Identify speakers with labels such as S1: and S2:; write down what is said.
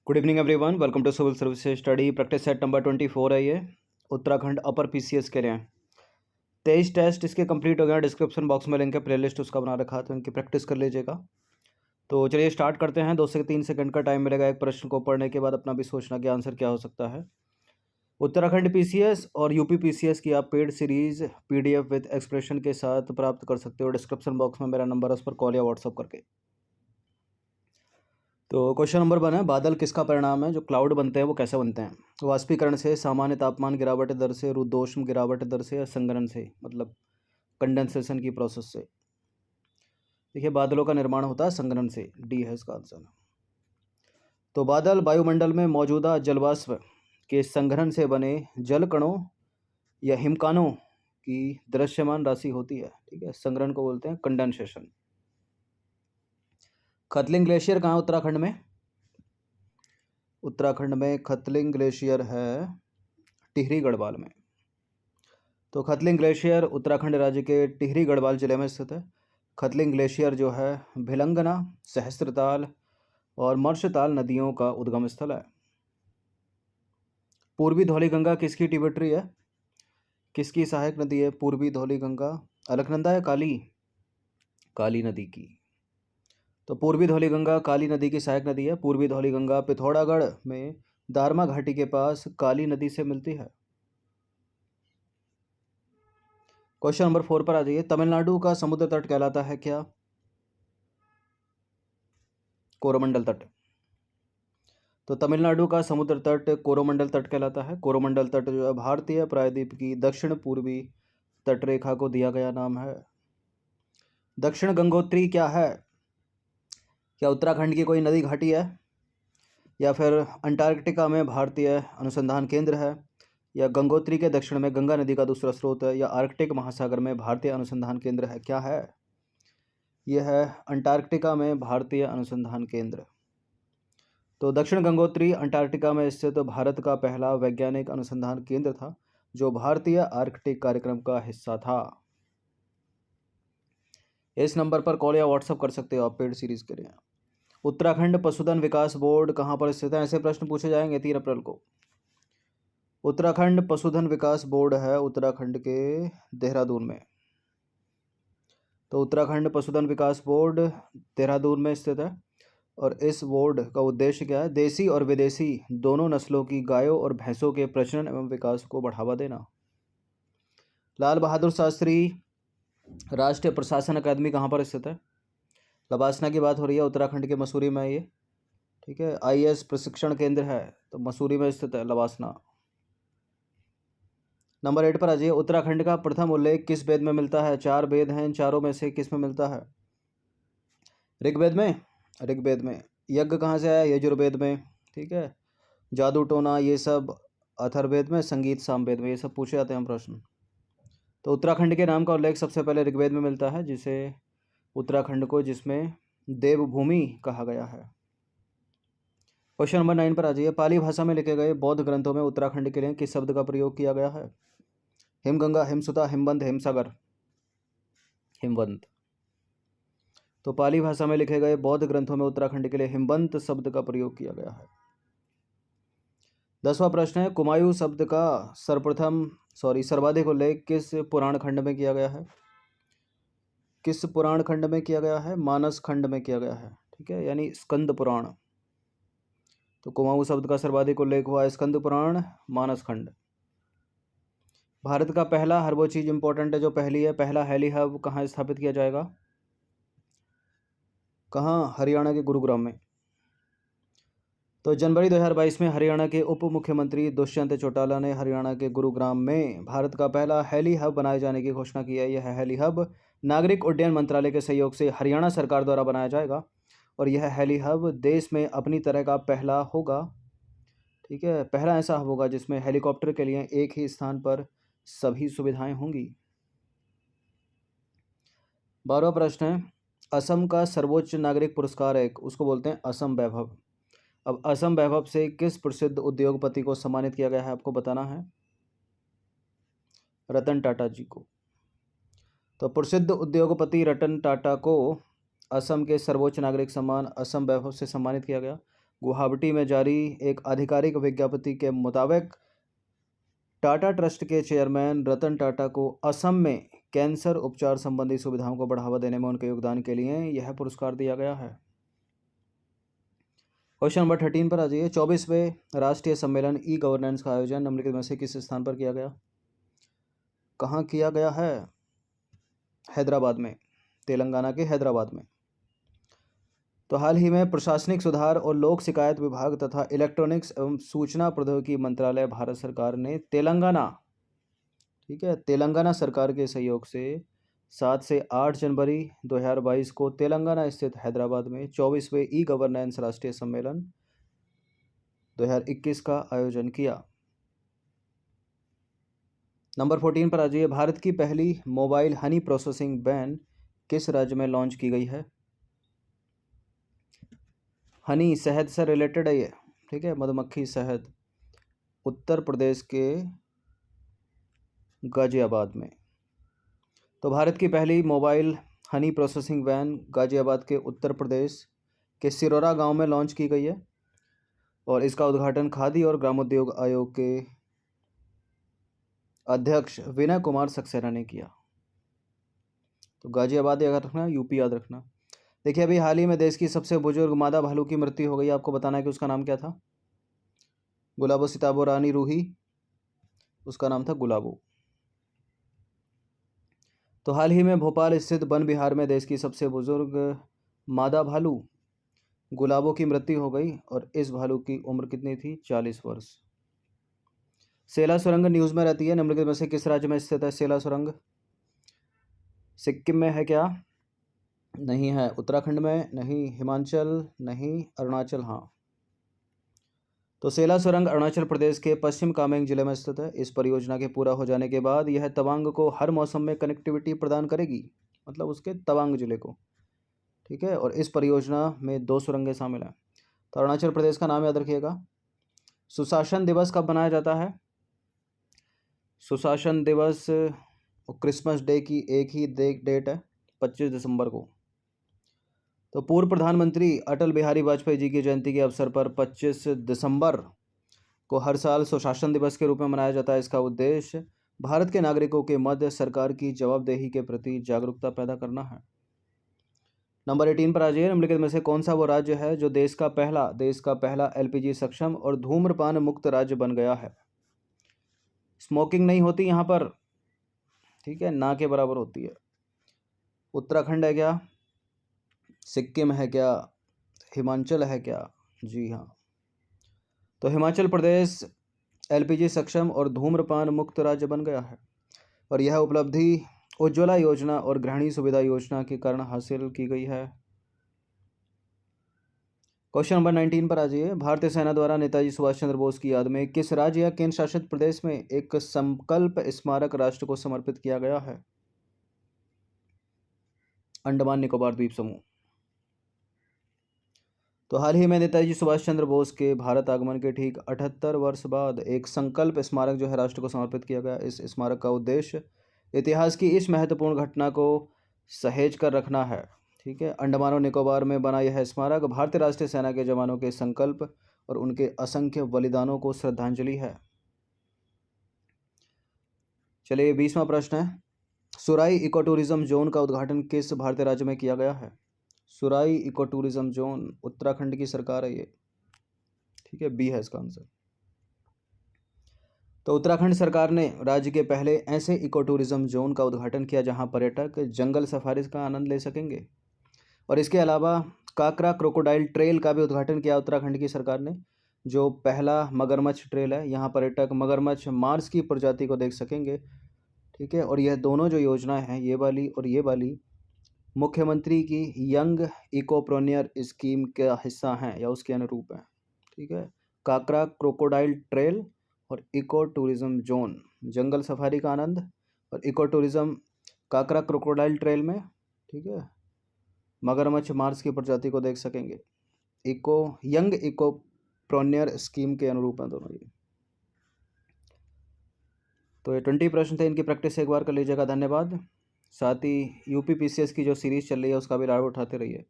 S1: Good evening everyone, welcome to civil services study practice set number 24 है ये Uttarakhand upper PCS के लिए। 23 test इसके कंप्लीट हो गया। डिस्क्रिप्शन बॉक्स में लिंक है, प्लेलिस्ट उसका बना रखा है, तो इनकी प्रैक्टिस कर लीजिएगा। तो चलिए स्टार्ट करते हैं। 2 से 3 सेकंड का टाइम मिलेगा एक प्रश्न को पढ़ने के बाद अपना भी सोचना कि आंसर क्या हो सकता है। उत्तराखंड पीसीएस और यूपी पीसीएस की आप paid series PDF with expression के साथ प्राप्त कर सकते हो। डिस्क्रिप्शन बॉक्स में मेरा नंबर है, उस पर कॉल या व्हाट्सअप करके। तो क्वेश्चन नंबर 1 है, बादल किसका परिणाम है? जो क्लाउड बनते हैं वो कैसे बनते हैं? वाष्पीकरण से, सामान्य तापमान गिरावट दर से, रुद्धोष्म गिरावट दर से, या संघनन से, मतलब कंडेंसेशन की प्रोसेस से। देखिए, बादलों का निर्माण होता है संघनन से, डी है इसका आंसर। तो बादल वायुमंडल में मौजूदा जलवाष्प के संघनन से बने जल कणों या हिमकानों की दृश्यमान राशि होती है। ठीक है, संघनन को बोलते हैं कंडेंसेशन। खतलिंग ग्लेशियर कहाँ है उत्तराखंड में? उत्तराखंड में खतलिंग ग्लेशियर है टिहरी गढ़वाल में। तो खतलिंग ग्लेशियर उत्तराखंड राज्य के टिहरी गढ़वाल जिले में स्थित है। खतलिंग ग्लेशियर जो है भिलंगना, सहस्त्रताल और मर्शताल नदियों का उद्गम स्थल है। पूर्वी धौलीगंगा किसकी ट्रिब्यूटरी है? किसकी सहायक नदी है पूर्वी धौलीगंगा? अलकनंदा या काली? काली नदी की। तो पूर्वी धौलीगंगा काली नदी की सहायक नदी है। पूर्वी धौलीगंगा पिथौरागढ़ में दारमा घाटी के पास काली नदी से मिलती है। क्वेश्चन नंबर 4 पर आ जाइए। तमिलनाडु का समुद्र तट कहलाता है क्या? कोरोमंडल तट। तो तमिलनाडु का समुद्र तट कोरोमंडल तट कहलाता है। कोरोमंडल तट जो है भारतीय प्रायद्वीप की दक्षिण पूर्वी तटरेखा को दिया गया नाम है। दक्षिण गंगोत्री क्या है? क्या उत्तराखंड की कोई नदी घाटी है, या फिर अंटार्कटिका में भारतीय अनुसंधान केंद्र है, या गंगोत्री के दक्षिण में गंगा नदी का दूसरा स्रोत है, या आर्कटिक महासागर में भारतीय अनुसंधान केंद्र है? क्या है? यह है अंटार्कटिका में भारतीय अनुसंधान केंद्र। तो दक्षिण गंगोत्री अंटार्कटिका में स्थित भारत का पहला वैज्ञानिक अनुसंधान केंद्र था, जो भारतीय आर्कटिक कार्यक्रम का हिस्सा था। इस नंबर पर कॉल या व्हाट्सएप कर सकते हो आप पेड सीरीज के लिए। उत्तराखंड पशुधन विकास बोर्ड कहाँ पर स्थित है? ऐसे प्रश्न पूछे जाएंगे 3 अप्रैल को। उत्तराखंड पशुधन विकास बोर्ड है उत्तराखंड के देहरादून में। तो उत्तराखंड पशुधन विकास बोर्ड देहरादून में स्थित है, और इस बोर्ड का उद्देश्य क्या है? देसी और विदेशी दोनों नस्लों की गायों और भैंसों के प्रजनन एवं विकास को बढ़ावा देना। लाल बहादुर शास्त्री राष्ट्रीय प्रशासन अकादमी कहाँ पर स्थित है? लबासना की बात हो रही है, उत्तराखंड के मसूरी में ये। ठीक है, आईएएस प्रशिक्षण केंद्र है, तो मसूरी में स्थित है लबासना। नंबर 8 पर आ जाइए। उत्तराखंड का प्रथम उल्लेख किस वेद में मिलता है? 4 वेद हैं, इन चारों में से किस में मिलता है? ऋग्वेद में। ऋग्वेद में। यज्ञ कहाँ से आया? यजुर्वेद में। ठीक है, जादू टोना ये सब अथर्ववेद में, संगीत सामवेद में, ये सब पूछे जाते हैं प्रश्न। तो उत्तराखंड के नाम का उल्लेख सबसे पहले ऋग्वेद में मिलता है, जिसे उत्तराखंड को जिसमें देवभूमि कहा गया है। क्वेश्चन नंबर 9 पर आ जाइए। पाली भाषा में लिखे गए बौद्ध ग्रंथों में उत्तराखंड के लिए किस शब्द का प्रयोग किया गया है? हिमगंगा, हिमसुता, हिमबंध, हिमसागर, हिमवंत। तो पाली भाषा में लिखे गए बौद्ध ग्रंथों में उत्तराखंड के लिए हिमवंत शब्द का प्रयोग किया गया है। 10वां प्रश्न है, कुमायूं शब्द का सर्वाधिक उल्लेख किस पुराण खंड में किया गया है? किस पुराण खंड में किया गया है? मानस खंड में किया गया है। ठीक है, यानी स्कंद पुराण। तो कुमाऊं शब्द का सर्वाधिक उल्लेख हुआ स्कंद पुराण, मानस खंड। भारत का पहला, हर वो चीज़ इंपॉर्टेंट है जो पहली है, पहला हेली हब कहाँ स्थापित किया जाएगा? कहाँ? हरियाणा के गुरुग्राम में। तो जनवरी 2022 में हरियाणा के उप मुख्यमंत्री दुष्यंत चौटाला ने हरियाणा के गुरुग्राम में भारत का पहला हेली हब बनाए जाने की घोषणा की है। यह हेली हब नागरिक उड्डयन मंत्रालय के सहयोग से हरियाणा सरकार द्वारा बनाया जाएगा, और यह हेली हब देश में अपनी तरह का पहला होगा। ठीक है, पहला ऐसा हब होगा जिसमें हेलीकॉप्टर के लिए एक ही स्थान पर सभी सुविधाएं होंगी। 12वां प्रश्न है, असम का सर्वोच्च नागरिक पुरस्कार है, उसको बोलते हैं असम वैभव। अब असम वैभव से किस प्रसिद्ध उद्योगपति को सम्मानित किया गया है? आपको बताना है। रतन टाटा जी को। तो प्रसिद्ध उद्योगपति रतन टाटा को असम के सर्वोच्च नागरिक सम्मान असम वैभव से सम्मानित किया गया। गुवाहाटी में जारी एक आधिकारिक विज्ञप्ति के मुताबिक टाटा ट्रस्ट के चेयरमैन रतन टाटा को असम में कैंसर उपचार संबंधी सुविधाओं को बढ़ावा देने में उनके योगदान के लिए यह पुरस्कार दिया गया है। क्वेश्चन नंबर 13 पर आ जाइए। 24वें राष्ट्रीय सम्मेलन ई गवर्नेंस का आयोजन निम्नलिखित में से किस स्थान पर किया गया? कहाँ किया गया है? हैदराबाद में, तेलंगाना के हैदराबाद में। तो हाल ही में प्रशासनिक सुधार और लोक शिकायत विभाग तथा इलेक्ट्रॉनिक्स एवं सूचना प्रौद्योगिकी मंत्रालय भारत सरकार ने तेलंगाना, ठीक है, तेलंगाना सरकार के सहयोग से 7 से 8 जनवरी 2022 को तेलंगाना स्थित हैदराबाद में 24वें ई गवर्नेंस राष्ट्रीय सम्मेलन 2021 का आयोजन किया। नंबर 14 पर आ जाइए। भारत की पहली मोबाइल हनी प्रोसेसिंग वैन किस राज्य में लॉन्च की गई है? हनी शहद से रिलेटेड है ये, ठीक है, मधुमक्खी शहद। उत्तर प्रदेश के गाजियाबाद में। तो भारत की पहली mobile honey processing van Ghaziabad के उत्तर प्रदेश के सिरोरा गांव में लॉन्च की गई है और इसका उद्घाटन खादी और ग्रामोद्योग आयोग के अध्यक्ष विनय कुमार सक्सेना ने किया। तो गाजियाबाद याद रखना, यूपी याद रखना। देखिए, अभी हाल ही में देश की सबसे बुजुर्ग मादा भालू की मृत्यु हो गई। आपको बताना है कि उसका नाम क्या था? गुलाबो सिताबो रानी रूही, उसका नाम था गुलाबो। तो हाल ही में भोपाल स्थित वन विहार में देश की सबसे बुजुर्ग मादा भालू गुलाबो की मृत्यु हो गई और इस भालू की उम्र कितनी थी? 40 वर्ष। सेला सुरंग न्यूज़ में रहती है। निम्नलिखित में से किस राज्य में स्थित है सेला सुरंग? सिक्किम में है क्या? नहीं है। उत्तराखंड में नहीं, हिमाचल नहीं, अरुणाचल हाँ। तो सेला सुरंग अरुणाचल प्रदेश के पश्चिम कामेंग जिले में स्थित है। इस परियोजना के पूरा हो जाने के बाद यह तवांग को हर मौसम में कनेक्टिविटी प्रदान करेगी, मतलब उसके तवांग जिले को, ठीक है। और इस परियोजना में 2 सुरंगें शामिल हैं। तो अरुणाचल प्रदेश का नाम याद रखिएगा। सुशासन दिवस कब मनाया जाता है? सुशासन दिवस और क्रिसमस डे की एक ही डेट है, 25 दिसंबर को। तो पूर्व प्रधानमंत्री अटल बिहारी वाजपेयी जी की जयंती के अवसर पर 25 दिसंबर को हर साल सुशासन दिवस के रूप में मनाया जाता है। इसका उद्देश्य भारत के नागरिकों के मध्य सरकार की जवाबदेही के प्रति जागरूकता पैदा करना है। नंबर 18 पर आ जाइए। निम्नलिखित में से कौन सा वो राज्य है जो देश का पहला एलपीजी सक्षम और धूम्रपान मुक्त राज्य बन गया है? स्मोकिंग नहीं होती यहाँ पर, ठीक है, ना के बराबर होती है। उत्तराखंड है क्या? सिक्किम है क्या? हिमाचल है क्या? जी हाँ। तो हिमाचल प्रदेश एलपीजी सक्षम और धूम्रपान मुक्त राज्य बन गया है और यह उपलब्धि उज्ज्वला योजना और गृहिणी सुविधा योजना के कारण हासिल की गई है। क्वेश्चन नंबर 19 पर आ जाइए। भारतीय सेना द्वारा नेताजी सुभाष चंद्र बोस की याद में किस राज्य या केंद्र शासित प्रदेश में एक संकल्प स्मारक राष्ट्र को समर्पित किया गया है? अंडमान निकोबार द्वीप समूह। तो हाल ही में नेताजी सुभाष चंद्र बोस के भारत आगमन के ठीक 78 वर्ष बाद एक संकल्प स्मारक जो है राष्ट्र को समर्पित किया गया। इस स्मारक का उद्देश्य इतिहास की इस महत्वपूर्ण घटना को सहेज कर रखना है, ठीक है। अंडमान और निकोबार में बना यह स्मारक भारतीय राष्ट्रीय सेना के जवानों के संकल्प और उनके असंख्य बलिदानों को श्रद्धांजलि है। चलिए 20वां प्रश्न है। सुराई इको टूरिज्म जोन का उद्घाटन किस भारतीय राज्य में किया गया है? सुराई इको टूरिज्म जोन उत्तराखंड की सरकार है ये, ठीक है, बी है इसका आंसर। तो उत्तराखंड सरकार ने राज्य के पहले ऐसे इको टूरिज्म जोन का उद्घाटन किया जहां पर्यटक जंगल सफारी का आनंद ले सकेंगे और इसके अलावा काकरा क्रोकोडाइल ट्रेल का भी उद्घाटन किया उत्तराखंड की सरकार ने, जो पहला मगरमच्छ ट्रेल है। यहाँ पर्यटक मगरमच्छ मार्स की प्रजाति को देख सकेंगे, ठीक है। और यह दोनों जो योजना है, ये वाली और ये वाली, मुख्यमंत्री की यंग इकोप्रोनियर स्कीम का हिस्सा हैं या उसके अनुरूप हैं, ठीक है। काकरा क्रोकोडाइल ट्रेल और इको टूरिज्म जोन, जंगल सफारी का आनंद, और इको टूरिज्म काकरा क्रोकोडाइल ट्रेल में, ठीक है, मगरमच्छ मार्स की प्रजाति को देख सकेंगे। यंग इकोप्रोनियर स्कीम के अनुरूप हैं दोनों ये। तो ये 20 प्रश्न थे, इनकी प्रैक्टिस एक बार कर लीजिएगा। धन्यवाद। साथ ही यूपी पीसीएस की जो सीरीज़ चल रही है उसका भी लाभ उठाते रहिए।